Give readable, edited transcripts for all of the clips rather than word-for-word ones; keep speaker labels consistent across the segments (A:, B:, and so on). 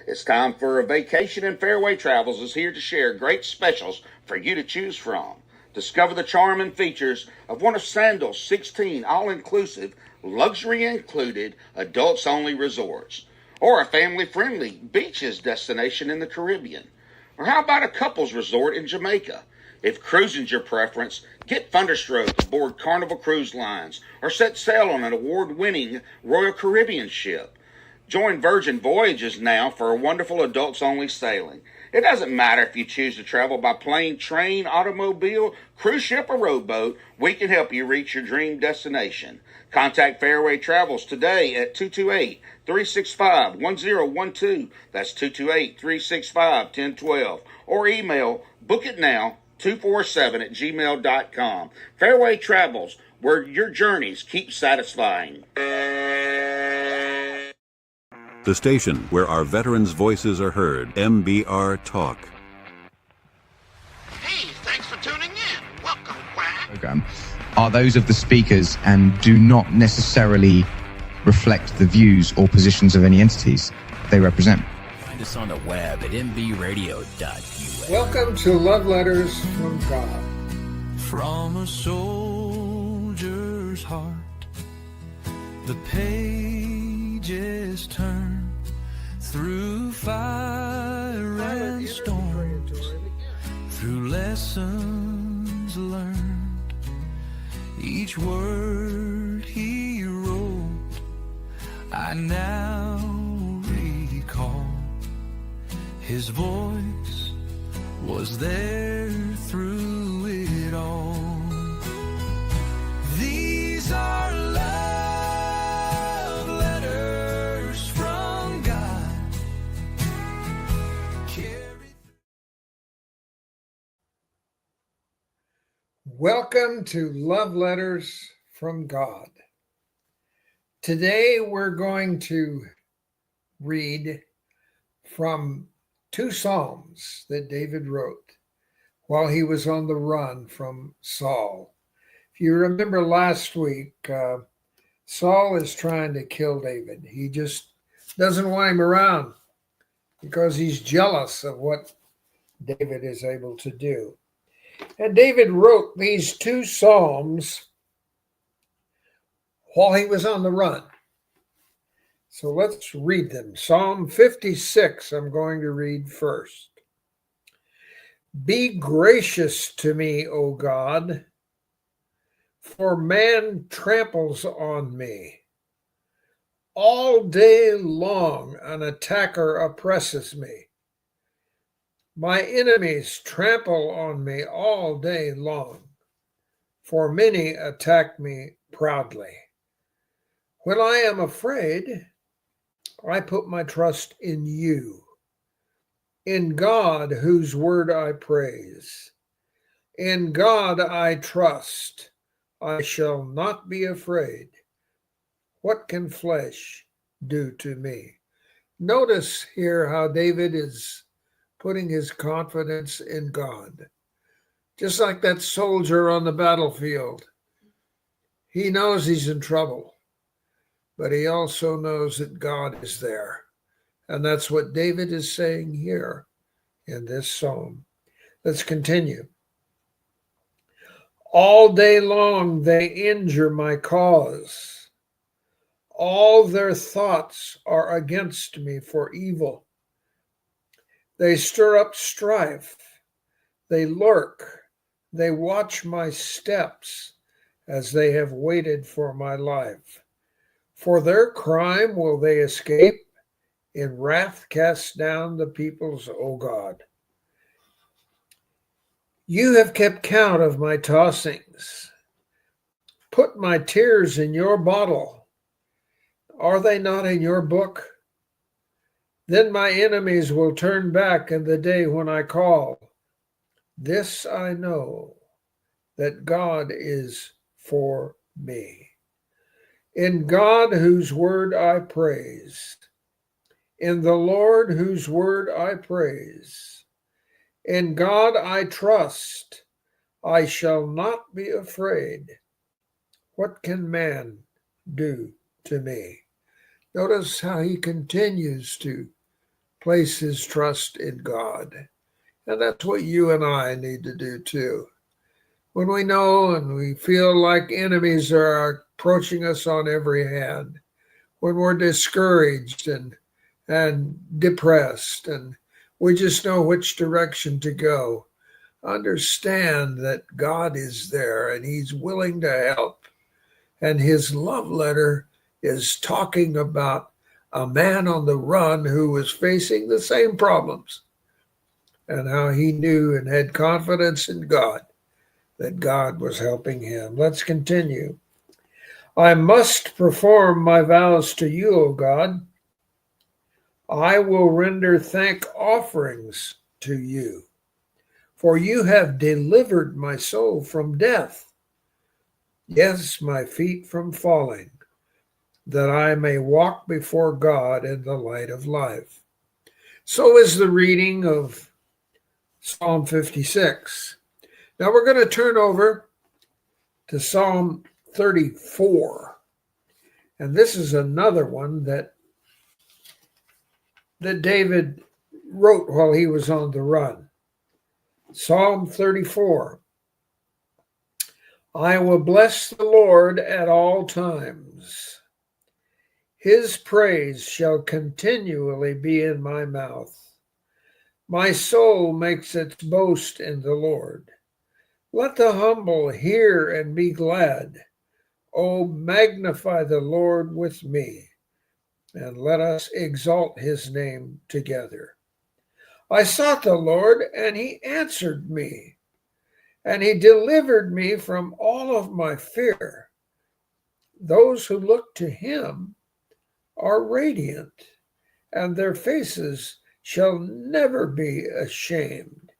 A: It's time for a vacation, and Fairway Travels is here to share great specials for you to choose from. Discover the charm and features of one of Sandal's 16 all-inclusive, luxury included, adults-only resorts, or a family-friendly beaches destination in the Caribbean. Or how about a couples resort in Jamaica? If cruising's your preference, get Thunderstroke aboard Carnival Cruise Lines or set sail on an award-winning Royal Caribbean ship. Join Virgin Voyages now for a wonderful adults-only sailing. It doesn't matter if you choose to travel by plane, train, automobile, cruise ship, or rowboat, we can help you reach your dream destination. Contact Fairway Travels today at 228-365-1012. That's 228-365-1012. Or email bookitnow247@gmail.com. Fairway Travels, where your journeys keep satisfying.
B: The station where our veterans' voices are heard, MBR Talk.
C: Hey, thanks for tuning in. Welcome, Quack.
D: Program are those of the speakers and do not necessarily reflect the views or positions of any entities they represent.
E: Find us on the web at mbradio.us.
F: Welcome to Love Letters from God.
G: From a soldier's heart, the pages turn through fire and storms, through lessons learned. Each word he wrote, I now recall. His voice was there through it all. These are love letters from God.
F: Welcome to Love Letters from God. Today we're going to read from two Psalms that David wrote while he was on the run from Saul. If you remember last week, Saul is trying to kill David. He just doesn't want him around because he's jealous of what David is able to do. And David wrote these two Psalms while he was on the run. So let's read them. Psalm 56, I'm going to read first. Be gracious to me, O God, for man tramples on me. All day long an attacker oppresses me. My enemies trample on me all day long, for many attack me proudly. When I am afraid, I put my trust in you, in God whose word I praise. In God I trust, I shall not be afraid. What can flesh do to me? Notice here how David is putting his confidence in God. Just like that soldier on the battlefield. He knows he's in trouble, but he also knows that God is there. And that's what David is saying here in this psalm. Let's continue. All day long they injure my cause. All their thoughts are against me for evil. They stir up strife. They lurk. They watch my steps as they have waited for my life. For their crime will they escape. In wrath cast down the peoples, O God. You have kept count of my tossings. Put my tears in your bottle. Are they not in your book? Then my enemies will turn back in the day when I call. This I know, that God is for me. In God whose word I praise. In the Lord whose word I praise. In God I trust. I shall not be afraid. What can man do to me? Notice how he continues to place his trust in God. And that's what you and I need to do too. When we know and we feel like enemies are approaching us on every hand, when we're discouraged and depressed, and we just know which direction to go, understand that God is there and he's willing to help. And his love letter is talking about a man on the run who was facing the same problems, and how he knew and had confidence in God, that God was helping him. Let's continue. I must perform my vows to you, O God. I will render thank offerings to you, for you have delivered my soul from death, yes, my feet from falling, that I may walk before God in the light of life. So is the reading of Psalm 56. Now we're going to turn over to Psalm 34. And this is another one that David wrote while he was on the run. Psalm 34. I will bless the Lord at all times. His praise shall continually be in my mouth. My soul makes its boast in the Lord. Let the humble hear and be glad. Oh, magnify the Lord with me, and let us exalt his name together. I sought the Lord, and he answered me, and he delivered me from all of my fear. Those who look to him are radiant, and their faces shall never be ashamed.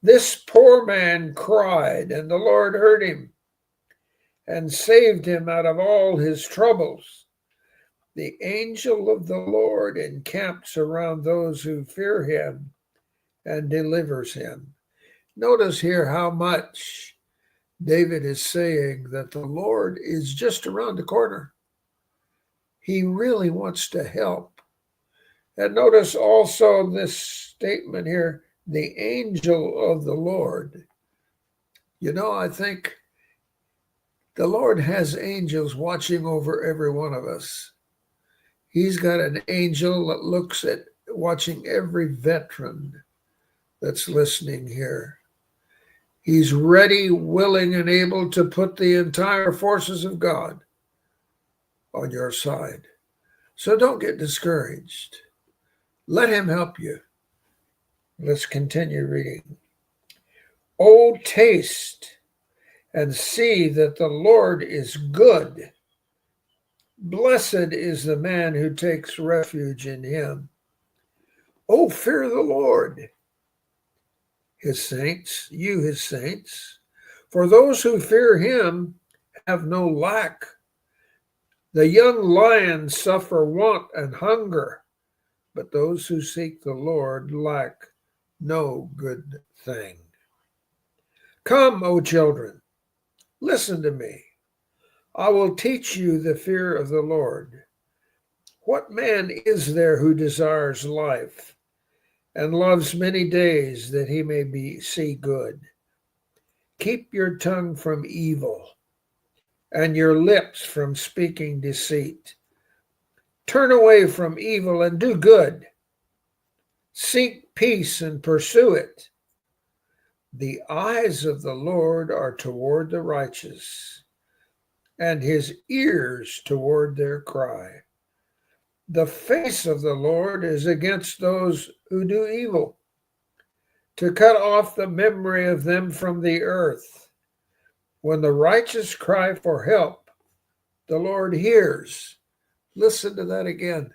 F: This poor man cried, and the Lord heard him and saved him out of all his troubles. The angel of the Lord encamps around those who fear him and delivers him. Notice here how much David is saying that the Lord is just around the corner. He really wants to help. And notice also this statement here, the angel of the Lord. You know, I think the Lord has angels watching over every one of us. He's got an angel that looks at watching every veteran that's listening here. He's ready, willing, and able to put the entire forces of God on your side. So don't get discouraged. Let him help you. Let's continue reading. Oh, taste and see that the Lord is good. Blessed is the man who takes refuge in him. Oh, fear the Lord, his saints, you his saints, for those who fear him have no lack. The young lions suffer want and hunger, but those who seek the Lord lack no good thing. Come, O children, listen to me. I will teach you the fear of the Lord. What man is there who desires life and loves many days that he may see good? Keep your tongue from evil and your lips from speaking deceit. Turn away from evil and do good. Seek peace and pursue it. The eyes of the Lord are toward the righteous, and his ears toward their cry. The face of the Lord is against those who do evil, to cut off the memory of them from the earth. When the righteous cry for help, the Lord hears. Listen to that again.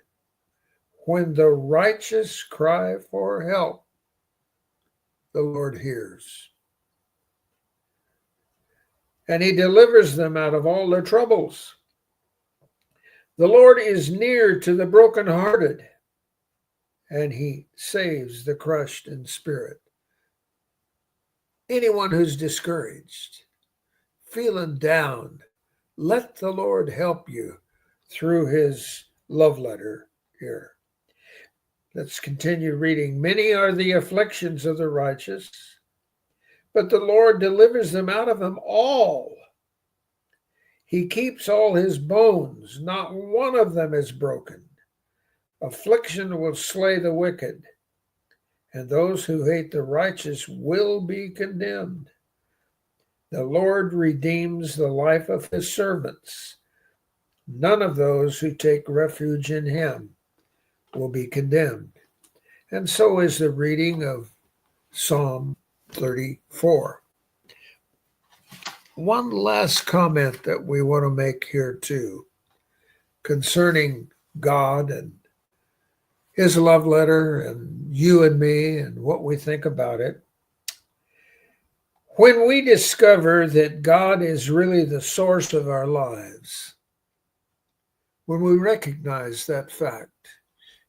F: When the righteous cry for help, the Lord hears. And he delivers them out of all their troubles. The Lord is near to the brokenhearted, and he saves the crushed in spirit. Anyone who's discouraged, feeling down, let the Lord help you through his love letter here. Let's continue reading. Many are the afflictions of the righteous, but the Lord delivers them out of them all. He keeps all his bones, not one of them is broken. Affliction will slay the wicked, and those who hate the righteous will be condemned. The Lord redeems the life of his servants. None of those who take refuge in him will be condemned. And so is the reading of Psalm 34. One last comment that we want to make here too, concerning God and his love letter and you and me and what we think about it. When we discover that God is really the source of our lives, when we recognize that fact,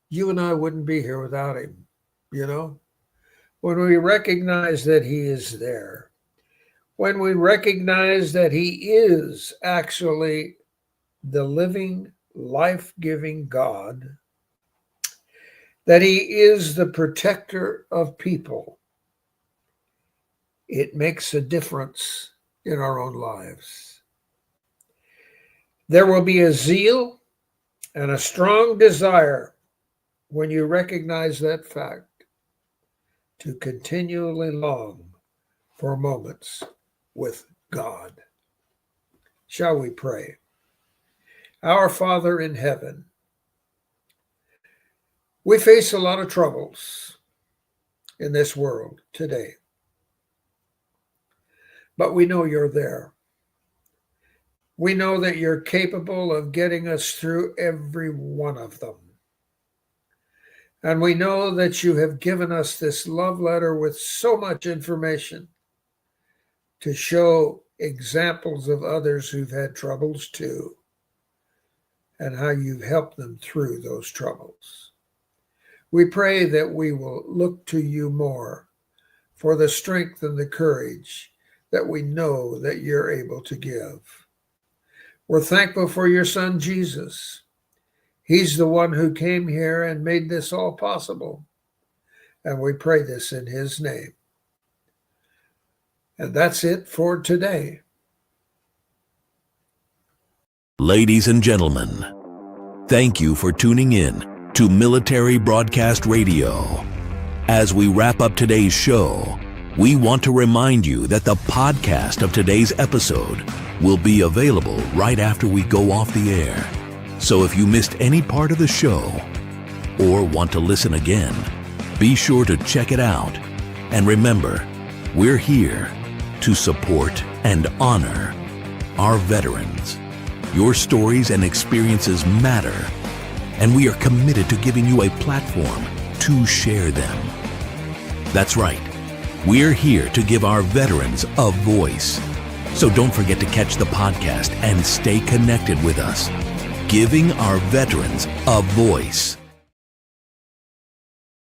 F: you and I wouldn't be here without him, you know? When we recognize that he is there, when we recognize that he is actually the living, life-giving God, that he is the protector of people, it makes a difference in our own lives. There will be a zeal and a strong desire when you recognize that fact to continually long for moments with God. Shall we pray? Our Father in heaven, we face a lot of troubles in this world today, but we know you're there. We know that you're capable of getting us through every one of them. And we know that you have given us this love letter with so much information to show examples of others who've had troubles too, and how you've helped them through those troubles. We pray that we will look to you more for the strength and the courage that we know that you're able to give. We're thankful for your son, Jesus. He's the one who came here and made this all possible. And we pray this in his name. And that's it for today.
H: Ladies and gentlemen, thank you for tuning in to Military Broadcast Radio. As we wrap up today's show, we want to remind you that the podcast of today's episode will be available right after we go off the air. So if you missed any part of the show or want to listen again, be sure to check it out. And remember, we're here to support and honor our veterans. Your stories and experiences matter, and we are committed to giving you a platform to share them. That's right. We're here to give our veterans a voice. So don't forget to catch the podcast and stay connected with us. Giving our veterans a voice.